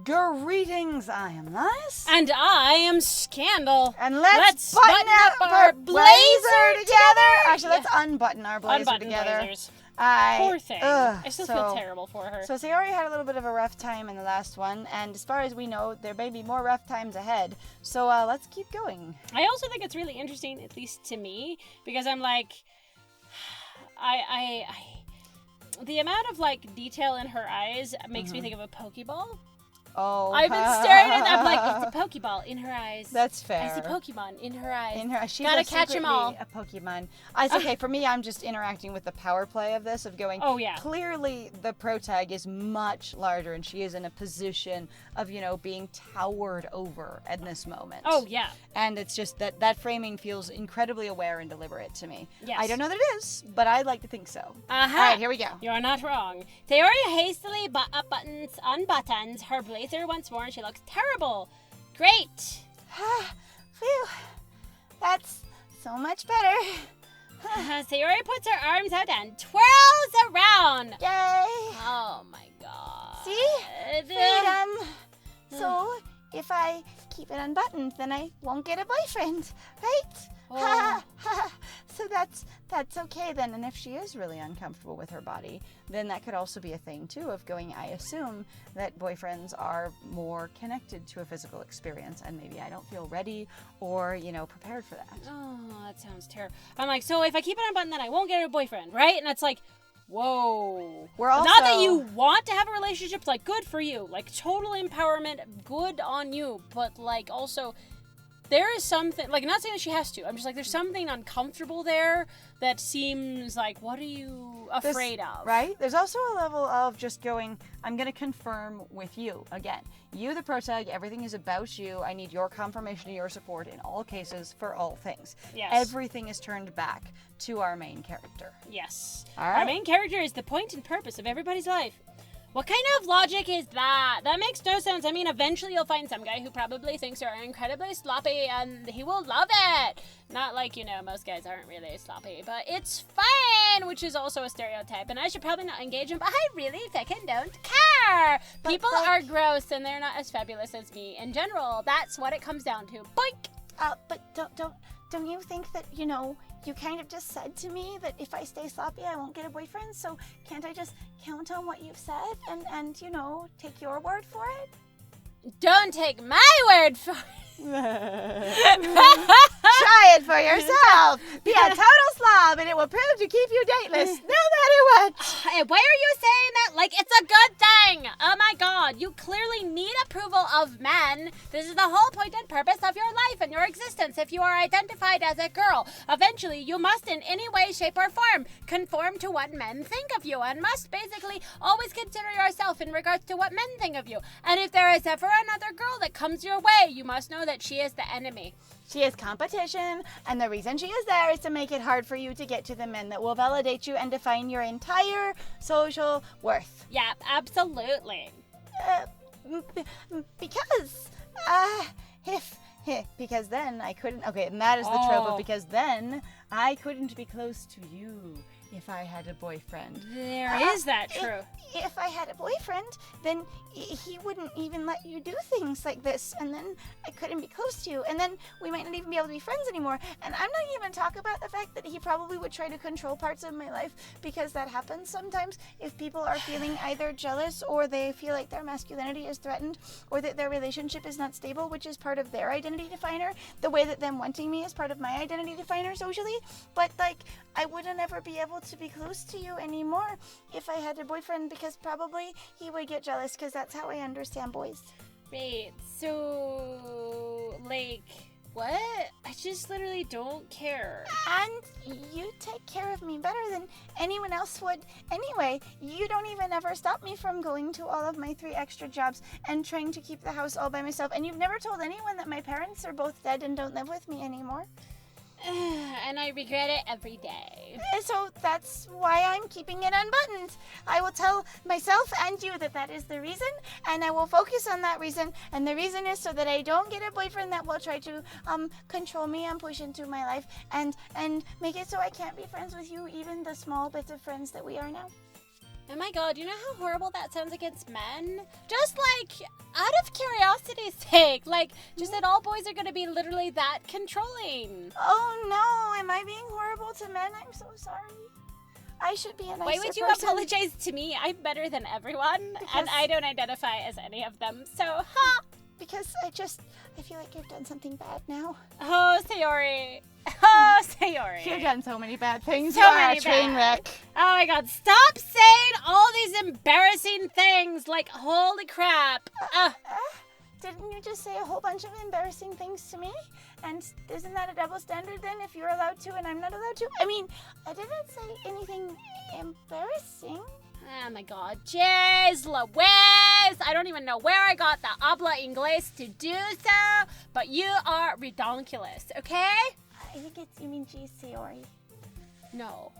Greetings, I am Nice. And I am Scandal. And let's button up our blazer together. Actually, let's unbutton our blazer together. Blazers. Poor thing. I still feel terrible for her. So Sayori had a little bit of a rough time in the last one, and as far as we know, there may be more rough times ahead. So let's keep going. I also think it's really interesting, at least to me, because I'm like, I the amount of like detail in her eyes makes me think of a Pokeball. Oh, I've been staring at that. I'm like, it's a Pokeball in her eyes. That's fair. It's a Pokemon in her eyes. She's gotta catch them all. A Pokemon. It's okay. For me, I'm just interacting with the power play of this, of going, oh, yeah. Clearly, the protag is much larger, and she is in a position of, being towered over at this moment. Oh, yeah. And it's just that framing feels incredibly aware and deliberate to me. Yes. I don't know that it is, but I'd like to think so. Uh-huh. All right, here we go. You're not wrong. Sayori hastily unbuttons her blazer once more, and she looks terrible. Great. Phew. That's so much better. Sayori puts her arms out and twirls around. Yay. Oh my god. See? Freedom. So, if I keep it unbuttoned, then I won't get a boyfriend, right? Oh. So that's okay then. And if she is really uncomfortable with her body, then that could also be a thing too of going, I assume that boyfriends are more connected to a physical experience, and maybe I don't feel ready or, prepared for that. Oh, that sounds terrible. I'm like, so if I keep it unbuttoned, then I won't get a boyfriend, right? And it's like, whoa. We're also... Not that you want to have a relationship, like, good for you. Like, total empowerment, good on you. But, like, also... there is something, like, not saying that she has to. I'm just like, there's something uncomfortable there that seems like, what are you afraid of? Right? There's also a level of just going, I'm going to confirm with you. Again, you, the protag, everything is about you. I need your confirmation and your support in all cases for all things. Yes. Everything is turned back to our main character. Yes. All right. Our main character is the point and purpose of everybody's life. What kind of logic is that? That makes no sense. I mean, eventually you'll find some guy who probably thinks you're incredibly sloppy and he will love it. Not like, most guys aren't really sloppy, but it's fine, which is also a stereotype. And I should probably not engage him, but I really fucking don't care. People are gross and they're not as fabulous as me in general. That's what it comes down to. Boink! But don't you think that, you kind of just said to me that if I stay sloppy, I won't get a boyfriend, so can't I just count on what you've said and take your word for it? Don't take my word for it. Try it for yourself. Be a total slob and it will prove to keep you dateless, no matter what. Why are you saying that like it's a good thing? Oh my god, you clearly need approval of men. This is the whole point and purpose of your life and your existence. If you are identified as a girl, eventually you must in any way, shape, or form conform to what men think of you and must basically always consider yourself in regards to what men think of you. And if there is ever another girl that comes your way, you must know that she is the enemy. She is competition, and the reason she is there is to make it hard for you to get to the men that will validate you and define your entire social worth. Yeah, absolutely. Because then I couldn't, okay, and that is the trope of because then I couldn't be close to you if I had a boyfriend. There is that true. If I had a boyfriend, then he wouldn't even let you do things like this, and then I couldn't be close to you, and then we might not even be able to be friends anymore. And I'm not even talking about the fact that he probably would try to control parts of my life, because that happens sometimes if people are feeling either jealous or they feel like their masculinity is threatened or that their relationship is not stable, which is part of their identity definer, the way that them wanting me is part of my identity definer socially. But I wouldn't ever be able to be close to you anymore if I had a boyfriend, because probably he would get jealous, because that's how I understand boys. Wait, so, what? I just literally don't care. And you take care of me better than anyone else would anyway. You don't even ever stop me from going to all of my 3 extra jobs and trying to keep the house all by myself. And you've never told anyone that my parents are both dead and don't live with me anymore. And I regret it every day. So that's why I'm keeping it unbuttoned. I will tell myself and you that is the reason, and I will focus on that reason. And the reason is so that I don't get a boyfriend that will try to control me and push into my life and make it so I can't be friends with you, even the small bits of friends that we are now. Oh my god, you know how horrible that sounds against men? Just like, out of curiosity's sake, like, just that all boys are gonna be literally that controlling. Oh no, am I being horrible to men? I'm so sorry. I should be a nicer Why would you person. apologize to me? I'm better than everyone, and I don't identify as any of them, so, Because I feel like I've done something bad now. Oh, Sayori. Oh, Sayori. You've done so many bad things. So You are many a train bad. wreck. Oh my god, stop saying all these embarrassing things, like, holy crap. Didn't you just say a whole bunch of embarrassing things to me? And isn't that a double standard then if you're allowed to and I'm not allowed to? I mean, I didn't say anything embarrassing. Oh my god, jeez Louise! I don't even know where I got the habla inglés to do so, but you are redonkulous, okay? I think you mean geez, Sayori. No.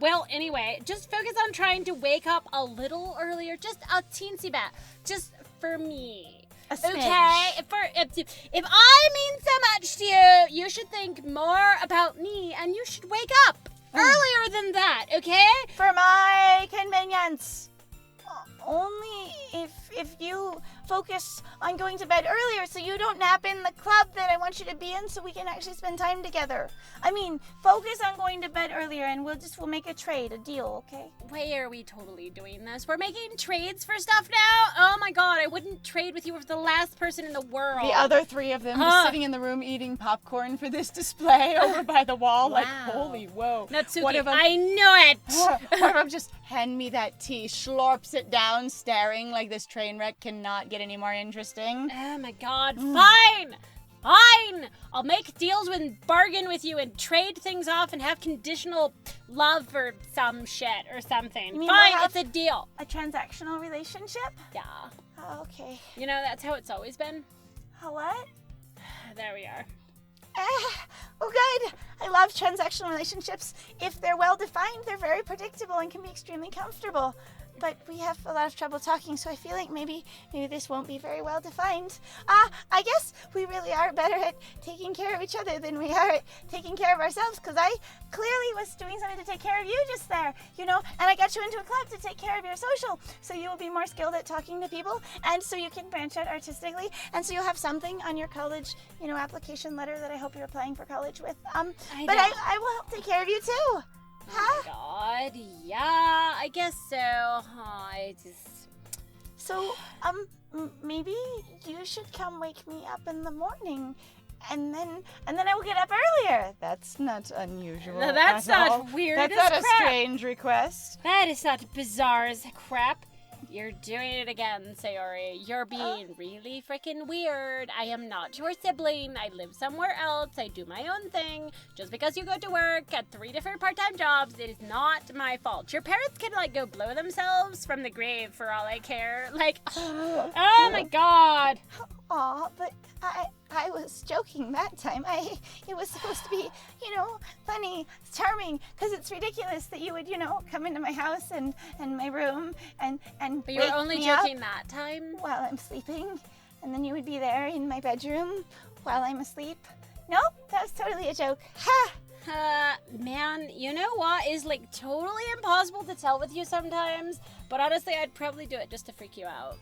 Well, anyway, just focus on trying to wake up a little earlier, just a teensy bit, just for me. A smidge. Okay? If I mean so much to you, you should think more about me, and you should wake up earlier than that, okay? For my convenience. Only if you focus on going to bed earlier so you don't nap in the club that I want you to be in so we can actually spend time together. I mean, focus on going to bed earlier and we'll make a trade, a deal, okay? Why are we totally doing this? We're making trades for stuff now? Oh my god, I wouldn't trade with you if the last person in the world. The other three of them just sitting in the room eating popcorn for this display over by the wall. Wow. Like, holy whoa. Natsuki, One of them, I knew it! one of them just hand me that tea, slurps it down, staring like this train wreck cannot get any more interesting. Oh my god, fine! Fine! I'll make deals and bargain with you and trade things off and have conditional love or some shit or something. You mean Fine, we'll have it's a deal. a transactional relationship? Yeah. Oh, okay. You know, that's how it's always been. What? There we are. Oh, good. I love transactional relationships. If they're well defined, they're very predictable and can be extremely comfortable. But we have a lot of trouble talking, so I feel like maybe this won't be very well defined. I guess we really are better at taking care of each other than we are at taking care of ourselves, because I clearly was doing something to take care of you just there, and I got you into a club to take care of your social, so you will be more skilled at talking to people, and so you can branch out artistically, and so you'll have something on your college, application letter that I hope you're applying for college with. I will help take care of you too. Oh my god, yeah, I guess so. So, maybe you should come wake me up in the morning, and then I will get up earlier. That's not unusual. No, that's at not all. weird That's as not a crap. strange request. That is not bizarre as crap. You're doing it again, Sayori. You're being really freaking weird. I am not your sibling. I live somewhere else. I do my own thing. Just because you go to work at 3 different part-time jobs, it is not my fault. Your parents can, go blow themselves from the grave for all I care. Oh my god. Aw, but I was joking that time. It was supposed to be, funny, charming, because it's ridiculous that you would, come into my house and my room and But you were wake only me joking up that time? while I'm sleeping, and then you would be there in my bedroom while I'm asleep. Nope, that was totally a joke. Ha! Man, you know what is totally impossible to tell with you sometimes, but honestly, I'd probably do it just to freak you out.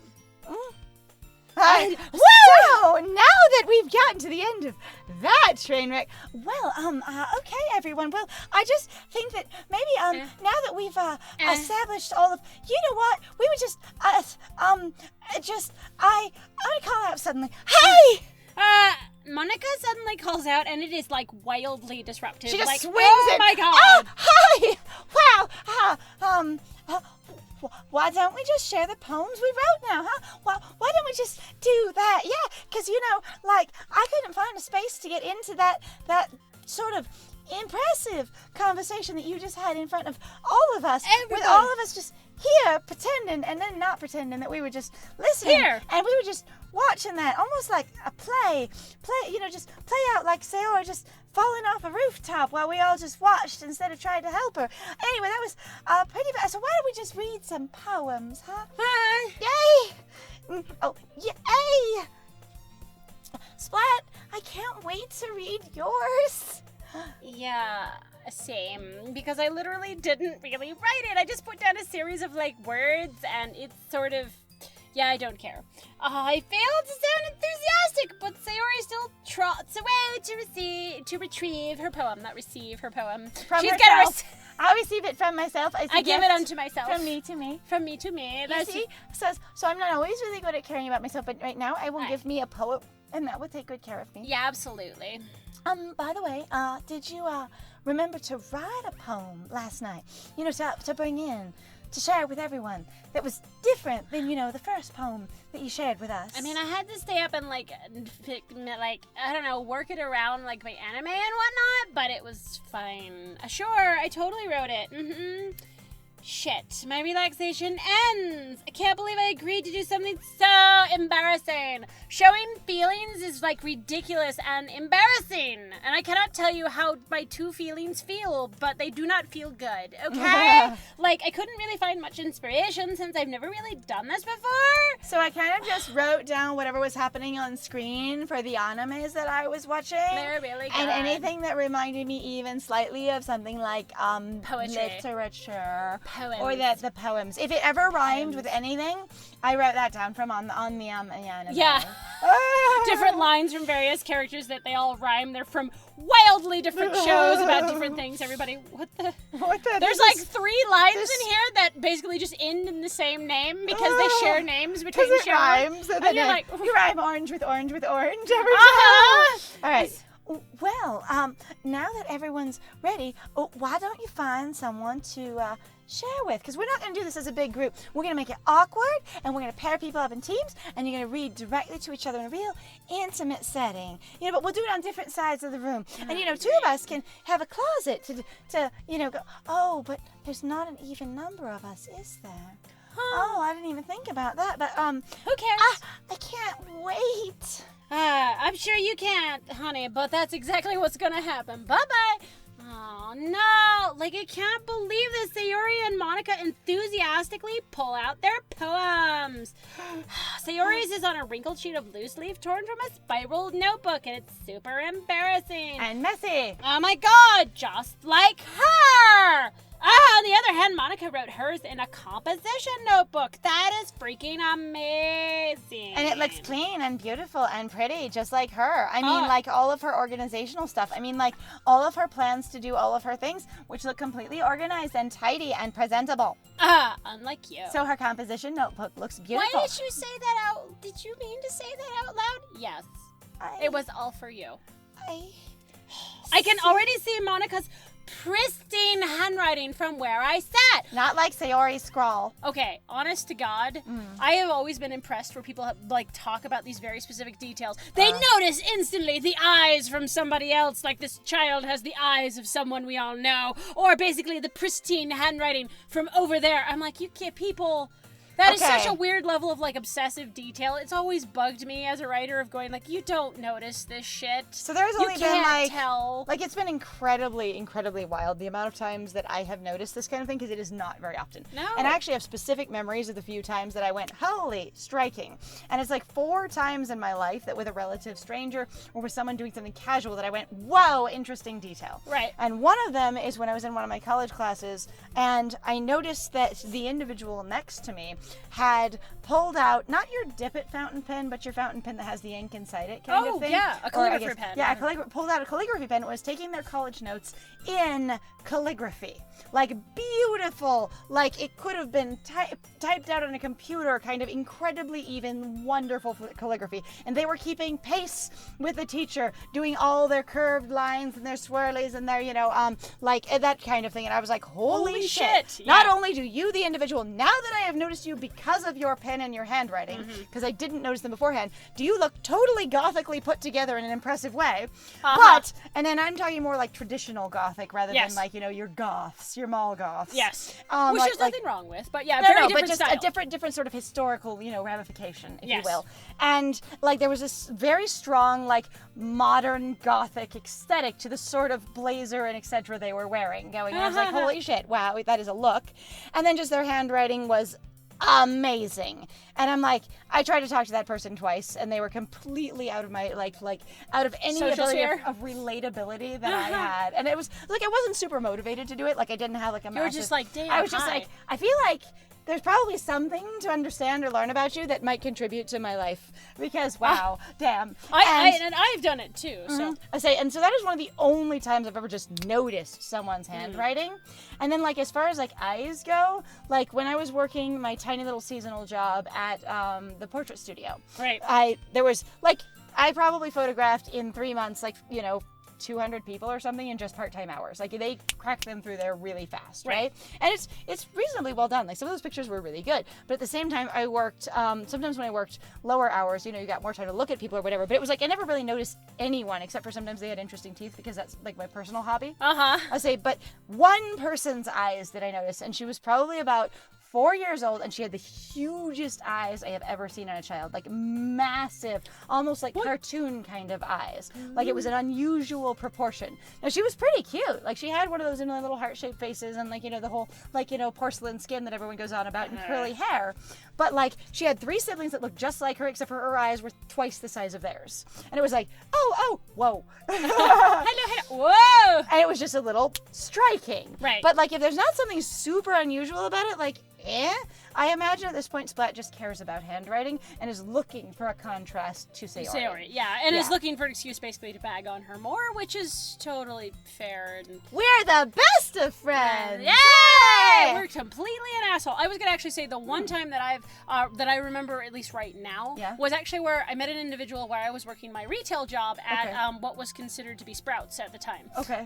So, now that we've gotten to the end of that train wreck, Well, okay, everyone. Well, I just think that maybe, now that we've, established all of, you know what? We would just, I'm gonna call out suddenly. Hey! Monika suddenly calls out, and it is wildly disruptive. she just swings oh it. my god! Oh, hi! Wow! Why don't we just share the poems we wrote now, huh? Why don't we just do that? Yeah, because, I couldn't find a space to get into that sort of impressive conversation that you just had in front of all of us. Everybody. With all of us just here pretending and then not pretending that we were just listening. Here. And we were just watching that, almost like a play, just play out like Sayori just falling off a rooftop while we all just watched instead of trying to help her. Anyway, that was pretty bad. So why don't we just read some poems, huh? Yay! Oh, yay! Splat, I can't wait to read yours. Yeah, same, because I literally didn't really write it. I just put down a series of, like, words, and it's sort of, yeah, I don't care. I failed to sound enthusiastic, but Sayori still trots away to retrieve her poem, not receive her poem. From She's herself. I receive it from myself. I give it unto myself. From me to me. From me to me. You see? So I'm not always really good at caring about myself, but right now I will give me a poem, and that will take good care of me. Yeah, absolutely. By the way, did you remember to write a poem last night? You know, to bring in, to share with everyone that was different than, you know, the first poem that you shared with us. I mean, I had to stay up and, like, I don't know, work it around, like, my anime and whatnot, but it was fine. Sure, I totally wrote it. Shit, my relaxation ends. I can't believe I agreed to do something so embarrassing. Showing feelings is, like, ridiculous and embarrassing. And I cannot tell you how my two feelings feel, but they do not feel good, okay? Like, I couldn't really find much inspiration since I've never really done this before. So I kind of just wrote down whatever was happening on screen for the animes that I was watching. They're really good. And anything that reminded me even slightly of something like Poetry. Literature. Poems. Or the poems. If it ever rhymed with anything, I wrote that down from on the anime. Yeah. Different lines from various characters that they all rhyme. They're from wildly different shows about different things. Everybody, what the? There's like 3 lines in here that basically just end in the same name because they share names between shows. It rhymes. And you're like, you rhyme orange with orange with orange every time. All right. Well, now that everyone's ready, why don't you find someone to share with? Because we're not going to do this as a big group. We're going to make it awkward, and we're going to pair people up in teams, and you're going to read directly to each other in a real intimate setting. You know, but we'll do it on different sides of the room. And, you know, 2 of us can have a closet to you know, go, oh, but there's not an even number of us, is there? Oh, I didn't even think about that. But, who cares? I can't wait. I'm sure you can't, honey, but that's exactly what's gonna happen. Bye-bye. Oh, no. Like, I can't believe this. Sayori and Monika enthusiastically pull out their poems. Sayori's is on a wrinkled sheet of loose leaf torn from a spiraled notebook, and it's super embarrassing. And messy. Oh, my God. Just like her. On the other hand, Monika wrote hers in a composition notebook. That is freaking amazing. And it looks clean and beautiful and pretty, just like her. I mean, like all of her organizational stuff. I mean, like all of her plans to do all of her things, which look completely organized and tidy and presentable. Unlike you. So her composition notebook looks beautiful. Why did you say that out? Did you mean to say that out loud? Yes. It was all for you. I can already see Monika's pristine handwriting from where I sat. Not like Sayori's scrawl. Okay, honest to God, I have always been impressed where people have, like, talk about these very specific details. They notice instantly the eyes from somebody else, like this child has the eyes of someone we all know, or basically the pristine handwriting from over there. I'm like, you can't, people... That is such a weird level of, like, obsessive detail. It's always bugged me as a writer of going, like, you don't notice this shit. So there's only been, tell. Like, it's been incredibly, incredibly wild, the amount of times that I have noticed this kind of thing, because it is not very often. No. And I actually have specific memories of the few times that I went, holy, striking. And it's like 4 times in my life that with a relative stranger or with someone doing something casual that I went, whoa, interesting detail. Right. And one of them is when I was in one of my college classes, and I noticed that the individual next to me had pulled out, not your dip-it fountain pen, but your fountain pen that has the ink inside it kind of thing. Yeah, a calligraphy pen. Yeah, pulled out a calligraphy pen, was taking their college notes in calligraphy. Like, beautiful, like it could have been typed out on a computer, kind of incredibly even wonderful calligraphy. And they were keeping pace with the teacher, doing all their curved lines and their swirlies and their, you know, like that kind of thing. And I was like, holy shit. Yeah. Not only do you, the individual, now that I have noticed you because of your pen and your handwriting, because I didn't notice them beforehand, do you look totally gothically put together in an impressive way. But, and then I'm talking more like traditional gothic rather than like, you know, your goths, your mall goths. Yes. Which there's nothing wrong with, but yeah, no, different but just style. a different sort of historical, you know, ramification, if you will. And like there was this very strong, like modern gothic aesthetic to the sort of blazer and etc. they were wearing. I was like, holy shit, wow, that is a look. And then just their handwriting was amazing. And I'm like, I tried to talk to that person twice, and they were completely out of my, like out of any Social ability sphere? of relatability that I had. And it was, like, I wasn't super motivated to do it. Like, I didn't have, like, a massive... You were just like, damn, I was just hi. like, I feel like there's probably something to understand or learn about you that might contribute to my life. Because, wow, damn. And I've done it too, so. I say, and so that is one of the only times I've ever just noticed someone's handwriting. And then, like, as far as, like, eyes go, like, when I was working my tiny little seasonal job at the portrait studio. Right. I probably photographed in 3 months, like, 200 people or something in just part-time hours. Like, they crack them through there really fast, right? And it's reasonably well done. Like, some of those pictures were really good, but at the same time I worked sometimes when I worked lower hours, you got more time to look at people or whatever, but it was like I never really noticed anyone except for sometimes they had interesting teeth, because that's like my personal hobby. I say, but one person's eyes did I notice, and she was probably about 4 years old, and she had the hugest eyes I have ever seen in a child. Like, massive, almost like cartoon kind of eyes. Like, it was an unusual proportion. Now, she was pretty cute. Like, she had one of those little heart-shaped faces, and like, the whole, like, porcelain skin that everyone goes on about, and curly hair. But, like, she had 3 siblings that looked just like her, except for her eyes were twice the size of theirs. And it was like, oh, whoa. Hello, whoa! And it was just a little striking. Right. But, like, if there's not something super unusual about it, like, I imagine at this point Splat just cares about handwriting and is looking for a contrast to Sayori. Yeah, and is looking for an excuse basically to bag on her more, which is totally fair. And we're the best of friends! Yay! We're completely an asshole. I was gonna actually say the one time that I remember, at least right now, was actually where I met an individual where I was working my retail job at what was considered to be Sprouts at the time. Okay.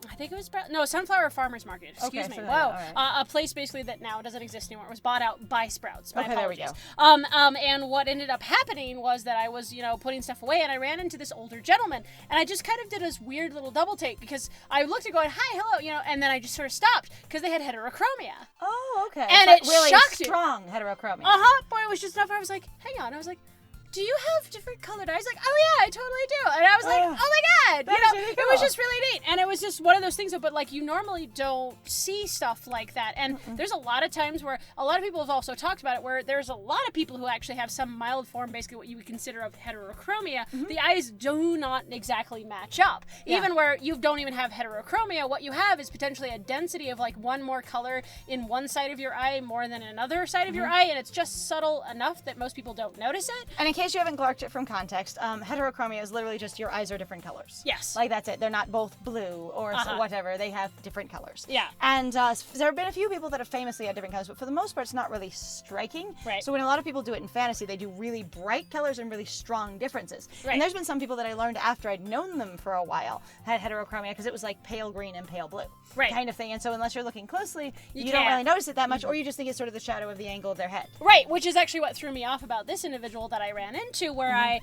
I think it was Sunflower Farmers Market. Excuse me. So Whoa. right. A place basically that now doesn't exist anymore. It was bought out by Sprouts. My apologies. There we go. And what ended up happening was that I was, putting stuff away, and I ran into this older gentleman, and I just kind of did this weird little double take, because I looked at going, hi, hello, and then I just sort of stopped because they had heterochromia. Oh, okay. And but it really shocked me. Strong heterochromia. Boy, it was just enough. I was like, hang on. I was like, do you have different colored eyes? Like, oh yeah, I totally do. And I was like, oh my god, really cool. It was just really neat. And it was just one of those things, but like, you normally don't see stuff like that. And there's a lot of times where a lot of people have also talked about it, where there's a lot of people who actually have some mild form, basically what you would consider of heterochromia. The eyes do not exactly match up. Even where you don't even have heterochromia, what you have is potentially a density of like one more color in one side of your eye more than another side of your eye, and it's just subtle enough that most people don't notice it. And in case you haven't clarked it from context, heterochromia is literally just your eyes are different colors. Yes. Like, that's it. They're not both blue or whatever. They have different colors. Yeah. And there have been a few people that have famously had different colors, but for the most part, it's not really striking. Right. So when a lot of people do it in fantasy, they do really bright colors and really strong differences. Right. And there's been some people that I learned after I'd known them for a while had heterochromia, because it was like pale green and pale blue. Right. Kind of thing. And so unless you're looking closely, you don't can't. really notice it that much, or you just think it's sort of the shadow of the angle of their head. Right, which is actually what threw me off about this individual that I ran into, where I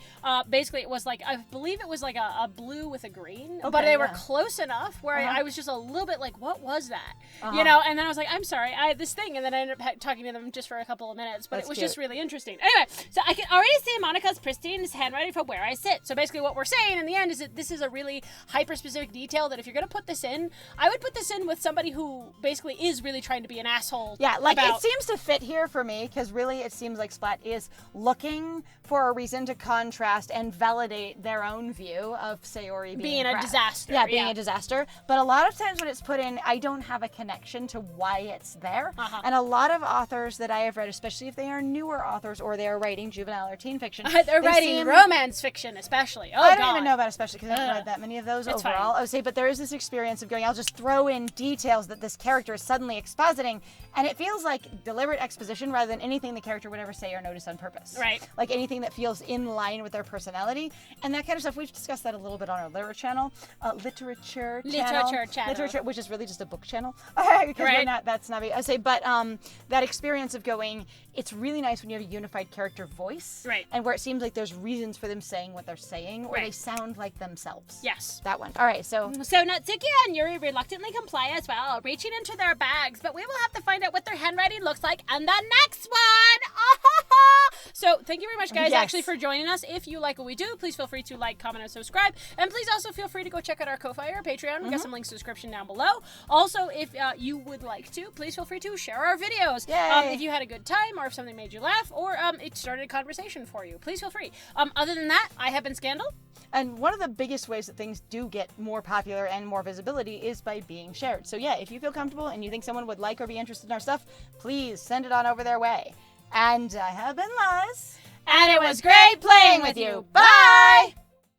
basically, it was like, I believe it was like a blue with a green, but they were close enough where I was just a little bit like, what was that? And then I was like, I'm sorry, I had this thing, and then I ended up talking to them just for a couple of minutes, but it was just really interesting. Anyway, so I can already see Monica's pristine handwriting from where I sit. So basically what we're saying in the end is that this is a really hyper-specific detail that if you're going to put this in, I would put this in with somebody who basically is really trying to be an asshole. Yeah, like, it seems to fit here for me, because really it seems like Splat is looking for a reason to contrast and validate their own view of Sayori being a disaster. Yeah, being a disaster. But a lot of times when it's put in, I don't have a connection to why it's there. And a lot of authors that I have read, especially if they are newer authors or they are writing juvenile or teen fiction, they're writing romance fiction, especially. I don't even know about especially, because I haven't read that many of those overall. I would say, but there is this experience of going, I'll just throw in details that this character is suddenly expositing, and it feels like deliberate exposition rather than anything the character would ever say or notice on purpose. Right. Like anything that feels in line with their personality, and that kind of stuff. We've discussed that a little bit on our literature channel, which is really just a book channel. Because we're not, that's not, I say, but that experience of going, it's really nice when you have a unified character voice, right, and where it seems like there's reasons for them saying what they're saying, or they sound like themselves. Yes. That one. All right, so Natsuki and Yuri reluctantly comply as well, reaching into their bags, but we will have to find out what their handwriting looks like on the next one. So thank you very much, guys, Yes. actually, for joining us. If you like what we do, please feel free to like, comment, and subscribe. And please also feel free to go check out our Ko-Fi or Patreon. We've got some links in the description down below. Also, if you would like to, please feel free to share our videos. Yay. If you had a good time, or if something made you laugh, or it started a conversation for you, please feel free. Other than that, I have been Scandal. And one of the biggest ways that things do get more popular and more visibility is by being shared. So yeah, if you feel comfortable and you think someone would like or be interested in our stuff, please send it on over their way. And I have been Liz. And it was great playing with you. Bye!